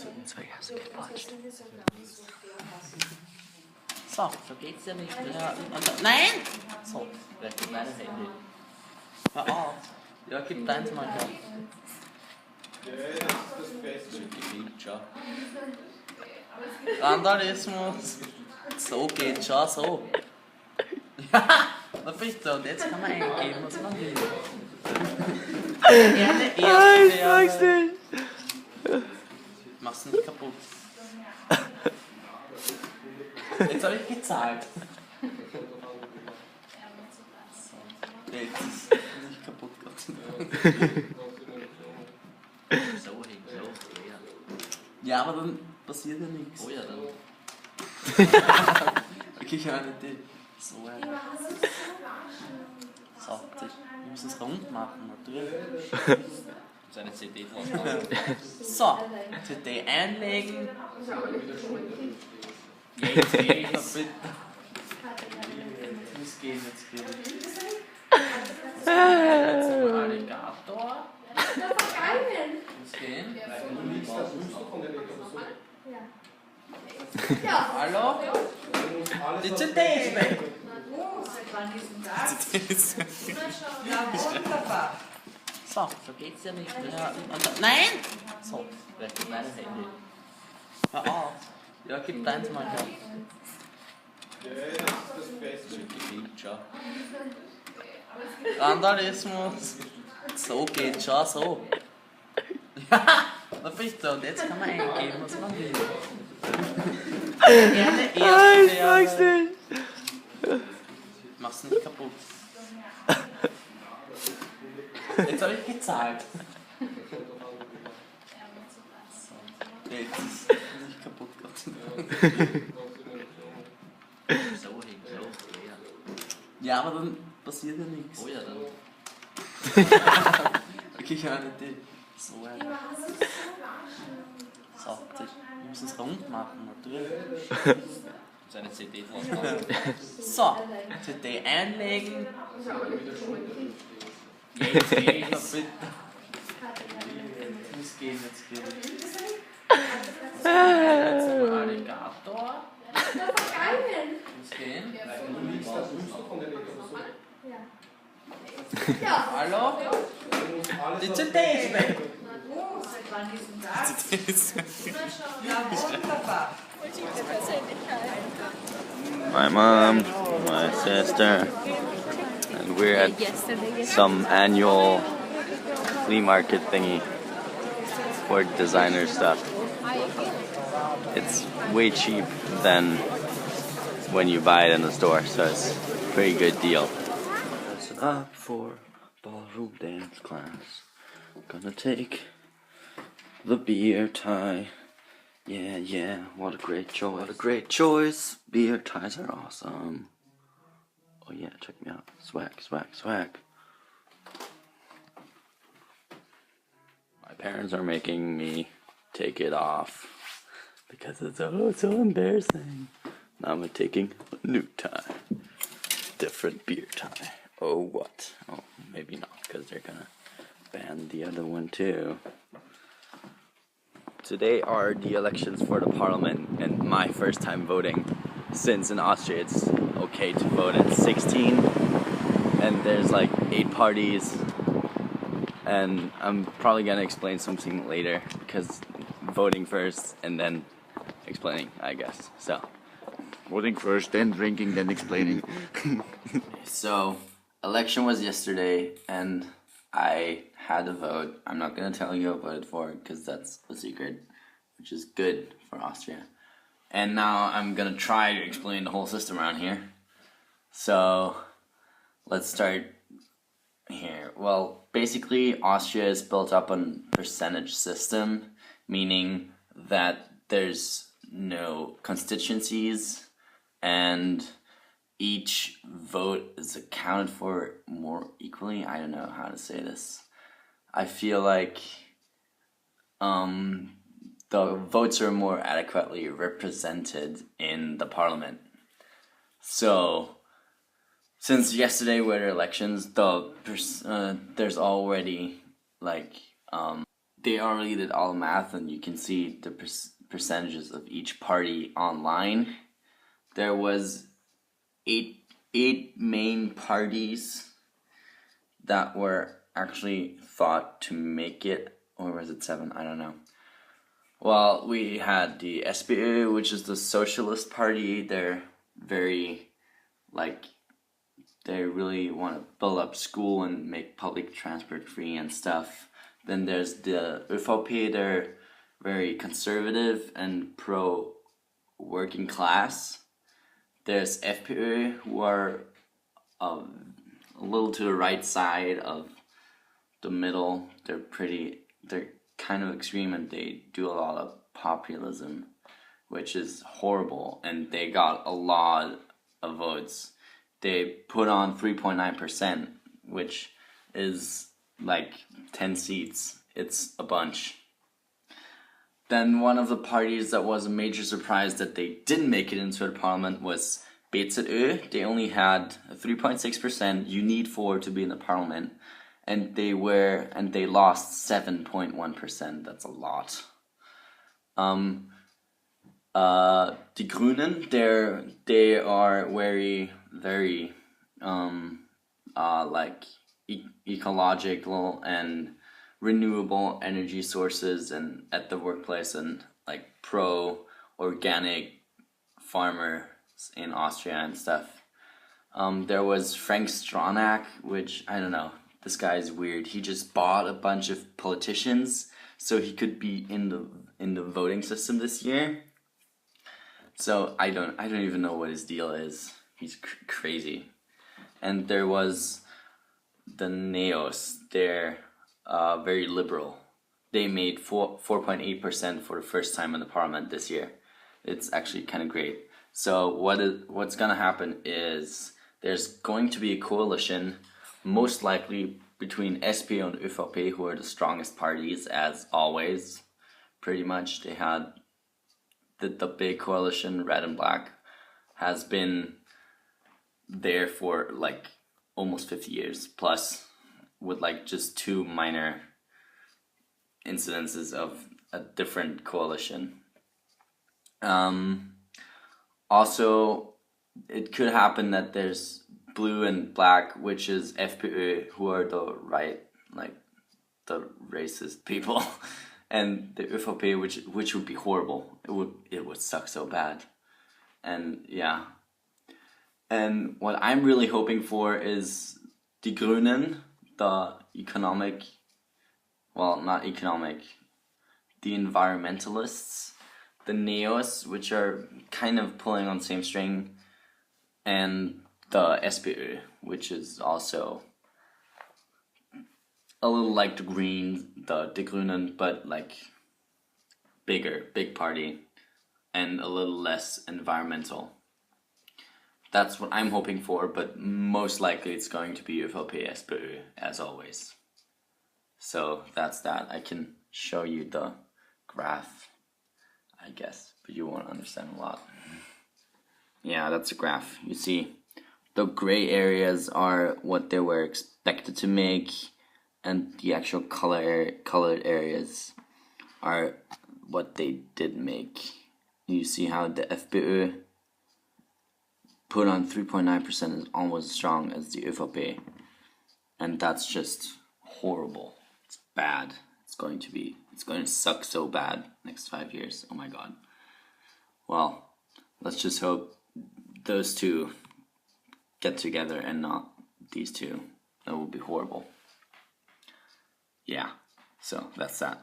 ins Vergessen gequatscht. So, so geht's ja nicht. Ja, nein! So, wer gibt mein Handy? Hör auf. Ja, gib deins mal her. Das Beste. Schau. Randalismus. So geht schon, so. Ja, na bitte, und jetzt kann man eingeben, was man will. Ich mag's nicht. Mach's nicht kaputt. Jetzt habe ich gezahlt. So. Jetzt ist nicht kaputt, Gott sei Dank. So hängt los, ja. Ja, aber dann passiert ja nichts. Oh ja, dann. Okay, ich höre nicht die. So, so, ich muss es rund machen, natürlich. So eine CD draus machen. So, CD einlegen. Jetzt geht es bitte. Jetzt geht es. Zum Alligator. Muss gehen. Ja. Hallo? Die CD ist weg. So, so geht's ja nicht. Ja, nein! So, wer gibt mein Handy? Hör auf. Ja, gib deins mal her. Das Beste. Schau. Randalismus. So geht schon, so. Ja, na bitte, und jetzt kann man eingeben, was man will. Ich mag's nicht. Mach's nicht kaputt. Jetzt habe ich gezahlt. So. Jetzt ist nicht kaputt, Gott sei Dank. So hängt los, ja. Ja, aber dann passiert ja nichts. Oh ja, dann. Okay, ich höre nicht die. So, so, ich muss es rund machen, natürlich. So eine CD draus machen. So, CD einlegen. Jetzt geht es bitte. Muss gehen, jetzt geht es. Zum Alligator. Muss gehen. Ja. Hallo? Die CD ist weg. My mom, my sister, and we're at some annual flea market thingy for designer stuff. It's way cheap than when you buy it in the store, so it's a pretty good deal. Dressing up for ballroom dance class. Gonna take the beer tie. Yeah, yeah, what a great choice. What a great choice. Beer ties are awesome. Oh yeah, check me out. Swag, swag, swag. My parents are making me take it off because it's so embarrassing. Now I'm taking a new tie. Different beer tie. Oh, what? Oh, maybe not, because they're gonna ban the other one too. Today are the elections for the parliament, and my first time voting, since in Austria it's okay to vote at 16, and there's like 8 parties, and I'm probably gonna explain something later, because voting first and then explaining, I guess. So Voting first, then drinking, then explaining. So, election was yesterday, and I had a vote. I'm not going to tell you who I voted for, because that's a secret, which is good for Austria. And now I'm going to try to explain the whole system around here. So, let's start here. Well, basically, Austria is built up on percentage system, meaning that there's no constituencies, and each vote is accounted for more equally. I don't know how to say this. I feel like the votes are more adequately represented in the parliament. So, since yesterday were the elections, there's already like they already did all math, and you can see the percentages of each party online. There was eight main parties that were actually thought to make it, or was it 7? I don't know. Well, we had the SPÖ, which is the Socialist Party. They're very, they really want to build up school and make public transport free and stuff. Then there's the ÖVP, they're very conservative and pro-working class. There's FPÖ, who are a little to the right side of the middle. They're kind of extreme, and they do a lot of populism, which is horrible, and they got a lot of votes. They put on 3.9%, which is like 10 seats. It's a bunch. Then one of the parties that was a major surprise that they didn't make it into the parliament was BZÖ. They only had 3.6%. You need 4 to be in the parliament. And they lost 7.1%. That's a lot. Die Grünen, they are very ecological and renewable energy sources, and at the workplace, and like pro organic farmers in Austria and stuff. There was Frank Stronach, which I don't know. This guy is weird. He just bought a bunch of politicians so he could be in the voting system this year. So I don't even know what his deal is. He's crazy. And there was the Neos. They're very liberal. They made 4.8% for the first time in the parliament this year. It's actually kind of great. So what's gonna happen is there's going to be a coalition, most likely between SPÖ and ÖVP, who are the strongest parties as always. Pretty much, they had the big coalition, Red and Black, has been there for like almost 50 years plus, with like just 2 minor incidences of a different coalition. Also, it could happen that there's Blue and Black, which is FPÖ, who are the right, like the racist people, and the ÖVP, which would be horrible. It would suck so bad, and yeah. And what I'm really hoping for is Die Grünen, the environmentalists, the Neos, which are kind of pulling on the same string, and the SPÖ, which is also a little like the Die Grünen, but like big party, and a little less environmental. That's what I'm hoping for, but most likely it's going to be ÖVP, SPÖ, as always. So that's that. I can show you the graph, I guess, but you won't understand a lot. Yeah, that's a graph. You see, the gray areas are what they were expected to make, and the actual colored areas are what they did make. You see how the FPÖ put on 3.9% is almost as strong as the ÖVP, and that's just horrible. It's bad. It's going to suck so bad next 5 years. Oh my god. Well, let's just hope those two get together and not these two. That would be horrible. Yeah, so that's that.